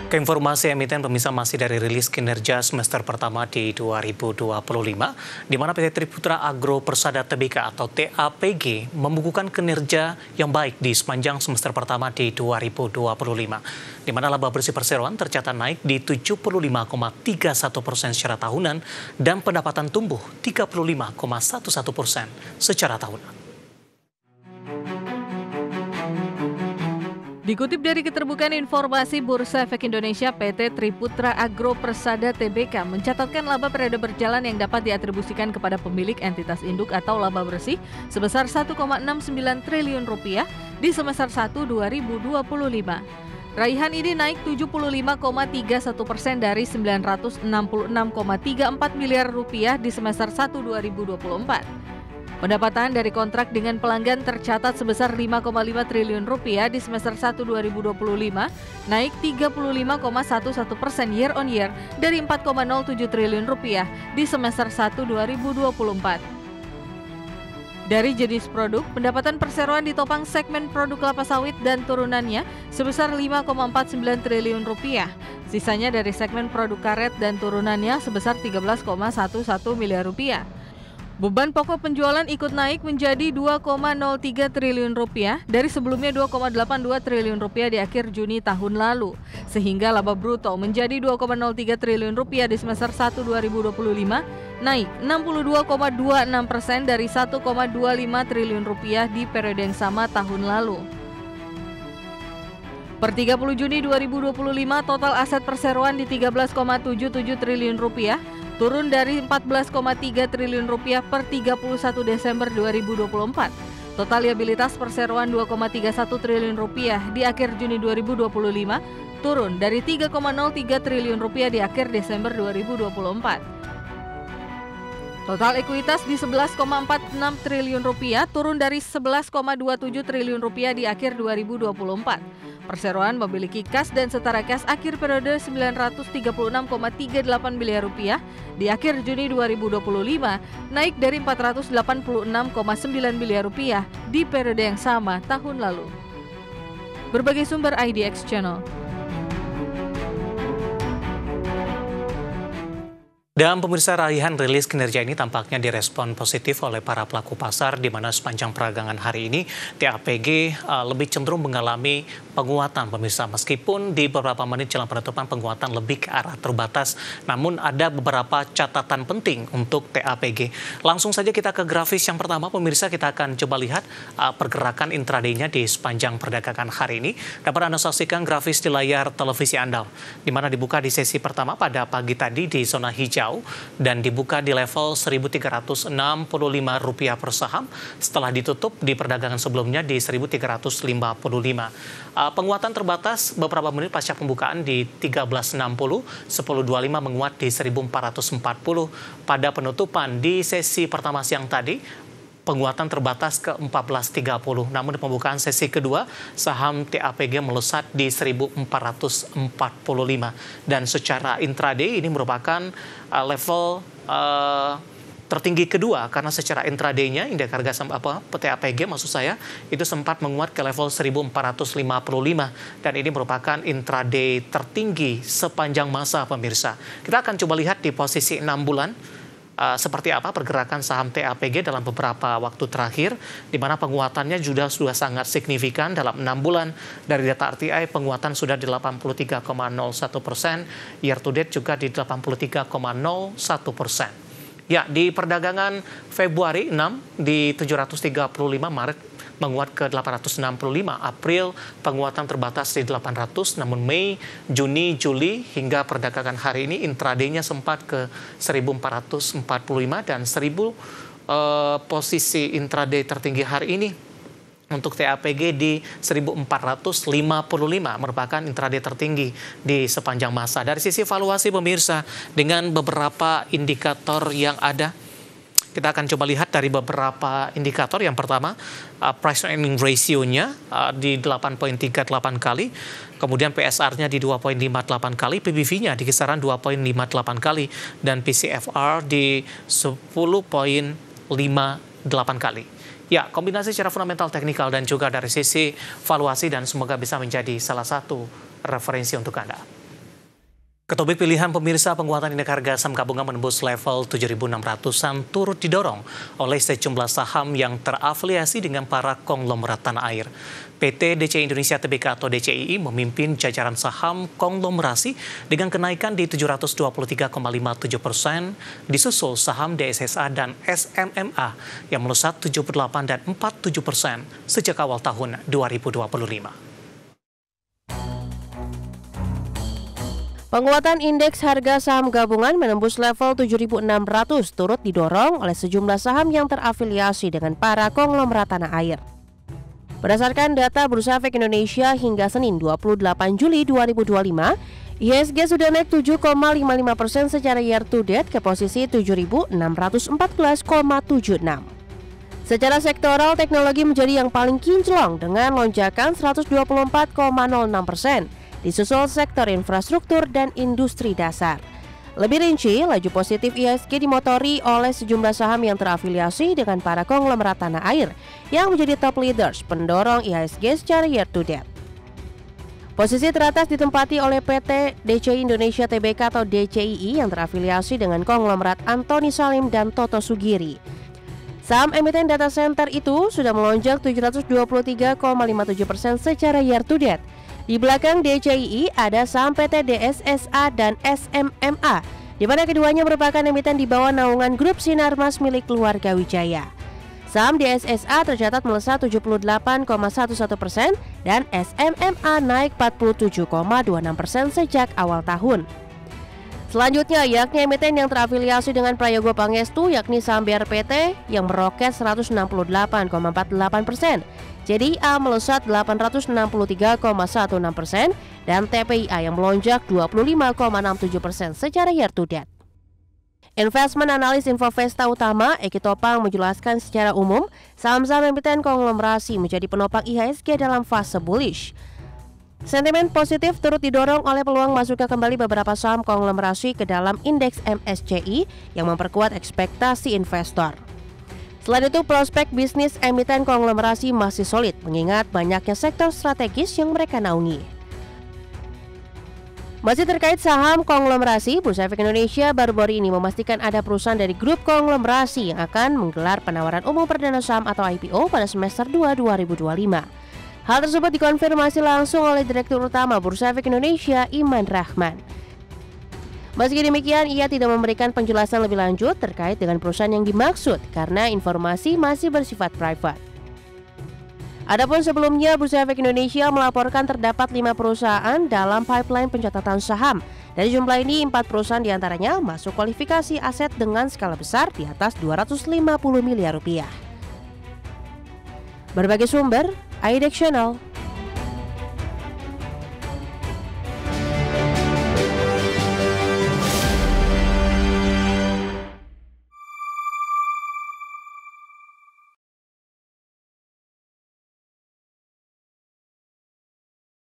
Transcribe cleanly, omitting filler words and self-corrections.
Keinformasi emiten pemirsa masih dari rilis kinerja semester pertama di 2025, di mana PT Triputra Agro Persada Tbk atau TAPG membukukan kinerja yang baik di sepanjang semester pertama di 2025, di mana laba bersih perseroan tercatat naik di 75,31% secara tahunan dan pendapatan tumbuh 35,11% secara tahunan. Dikutip dari keterbukaan informasi Bursa Efek Indonesia, PT Triputra Agro Persada Tbk mencatatkan laba periode berjalan yang dapat diatribusikan kepada pemilik entitas induk atau laba bersih sebesar Rp1,69 triliun di semester 1 2025. Raihan ini naik 75,31% dari Rp966,34 miliar di semester 1 2024. Pendapatan dari kontrak dengan pelanggan tercatat sebesar Rp5,5 triliun di semester 1 2025, naik 35,11% year on year dari Rp4,07 triliun di semester 1 2024. Dari jenis produk, pendapatan perseroan ditopang segmen produk kelapa sawit dan turunannya sebesar Rp5,49 triliun. Sisanya dari segmen produk karet dan turunannya sebesar Rp13,11 miliar. Beban pokok penjualan ikut naik menjadi Rp2,03 triliun dari sebelumnya Rp2,82 triliun di akhir Juni tahun lalu, sehingga laba bruto menjadi Rp2,03 triliun di semester 1 2025, naik 62,26% dari Rp1,25 triliun di periode yang sama tahun lalu. Per 30 Juni 2025, total aset perseroan di Rp13,77 triliun, turun dari Rp14,3 triliun per 31 Desember 2024. Total liabilitas perseroan Rp2,31 triliun di akhir Juni 2025, turun dari Rp3,03 triliun di akhir Desember 2024. Total ekuitas di Rp11,46 triliun, turun dari Rp11,27 triliun di akhir 2024. Perseroan memiliki kas dan setara kas akhir periode Rp936,38 miliar di akhir Juni 2025, naik dari Rp486,9 miliar di periode yang sama tahun lalu. Berbagai sumber IDX Channel. Dan pemirsa, raihan rilis kinerja ini tampaknya direspon positif oleh para pelaku pasar, di mana sepanjang peragangan hari ini TAPG lebih cenderung mengalami penguatan pemirsa. Meskipun di beberapa menit jelang penutupan penguatan lebih ke arah terbatas, namun ada beberapa catatan penting untuk TAPG. Langsung saja kita ke grafis yang pertama pemirsa, kita akan coba lihat pergerakan intraday-nya di sepanjang perdagangan hari ini. Dapat Anda saksikan grafis di layar televisi Anda, di mana dibuka di sesi pertama pada pagi tadi di zona hijau dan dibuka di level Rp1.365 per saham setelah ditutup di perdagangan sebelumnya di Rp1.355. Penguatan terbatas beberapa menit pasca pembukaan di 1360, 10.25 menguat di 1.440 pada penutupan di sesi pertama siang tadi. Penguatan terbatas ke 14.30. Namun di pembukaan sesi kedua, saham TAPG melesat di 1.445. Dan secara intraday ini merupakan level tertinggi kedua, karena secara intraday-nya indeks harga saham TAPG maksud saya itu sempat menguat ke level 1.455 dan ini merupakan intraday tertinggi sepanjang masa pemirsa. Kita akan coba lihat di posisi 6 bulan. Seperti apa pergerakan saham TAPG dalam beberapa waktu terakhir, di mana penguatannya sudah sangat signifikan dalam 6 bulan. Dari data RTI, penguatan sudah di 83,01%, year to date juga di 83,01%. Ya, di perdagangan Februari 6 di 735, Maret menguat ke 865, April penguatan terbatas di 800, namun Mei, Juni, Juli hingga perdagangan hari ini intraday-nya sempat ke 1445 dan 1000 posisi intraday tertinggi hari ini untuk TAPG di 1455 merupakan intraday tertinggi di sepanjang masa. Dari sisi valuasi pemirsa, dengan beberapa indikator yang ada, kita akan coba lihat dari beberapa indikator. Yang pertama, price earning ratio-nya di 8,38 kali, kemudian PSR-nya di 2,58 kali, PBV-nya di kisaran 2,58 kali, dan PCFR di 10,58 kali. Ya, kombinasi secara fundamental, teknikal, dan juga dari sisi valuasi, dan semoga bisa menjadi salah satu referensi untuk Anda. Ketopik pilihan pemirsa penguatan indeks harga saham gabungan menembus level 7.600-an turut didorong oleh sejumlah saham yang terafiliasi dengan para konglomerat tanah air. PT DCI Indonesia Tbk atau DCII memimpin jajaran saham konglomerasi dengan kenaikan di 723,57%, disusul saham DSSA dan SMMA yang melesat 78 dan 47% sejak awal tahun 2025. Penguatan indeks harga saham gabungan menembus level 7.600 turut didorong oleh sejumlah saham yang terafiliasi dengan para konglomerat tanah air. Berdasarkan data Bursa Efek Indonesia hingga Senin 28 Juli 2025, IHSG sudah naik 7,55% secara year to date ke posisi 7.614,76. Secara sektoral, teknologi menjadi yang paling kinclong dengan lonjakan 124,06%. Disusul sektor infrastruktur dan industri dasar. Lebih rinci, laju positif IHSG dimotori oleh sejumlah saham yang terafiliasi dengan para konglomerat tanah air yang menjadi top leaders pendorong IHSG secara year to date. Posisi teratas ditempati oleh PT DCI Indonesia Tbk atau DCII yang terafiliasi dengan konglomerat Antoni Salim dan Toto Sugiri. Saham emiten data center itu sudah melonjak 723,57% secara year to date. Di belakang DCII ada saham PT DSSA dan SMMA, di mana keduanya merupakan emiten di bawah naungan grup Sinarmas milik keluarga Wijaya. Saham DSSA tercatat melesat 78,11% dan SMMA naik 47,26% sejak awal tahun. Selanjutnya yakni emiten yang terafiliasi dengan Prayogo Pangestu yakni saham BRPT yang meroket 168,48%. JDIA melesat 863,16% dan TPIA yang melonjak 25,67% secara year to date. Investment analis Infovesta Utama Eki Topang menjelaskan secara umum saham-saham emiten konglomerasi menjadi penopang IHSG dalam fase bullish. Sentimen positif turut didorong oleh peluang masuknya kembali beberapa saham konglomerasi ke dalam indeks MSCI yang memperkuat ekspektasi investor. Selain itu, prospek bisnis emiten konglomerasi masih solid mengingat banyaknya sektor strategis yang mereka naungi. Masih terkait saham konglomerasi, Bursa Efek Indonesia baru-baru ini memastikan ada perusahaan dari grup konglomerasi yang akan menggelar penawaran umum perdana saham atau IPO pada semester 2 2025. Hal tersebut dikonfirmasi langsung oleh Direktur Utama Bursa Efek Indonesia, Iman Rahman. Meski demikian, ia tidak memberikan penjelasan lebih lanjut terkait dengan perusahaan yang dimaksud karena informasi masih bersifat private. Adapun sebelumnya, Bursa Efek Indonesia melaporkan terdapat 5 perusahaan dalam pipeline pencatatan saham. Dari jumlah ini, 4 perusahaan diantaranya masuk kualifikasi aset dengan skala besar di atas 250 miliar rupiah. Berbagai sumber, IDEX Channel.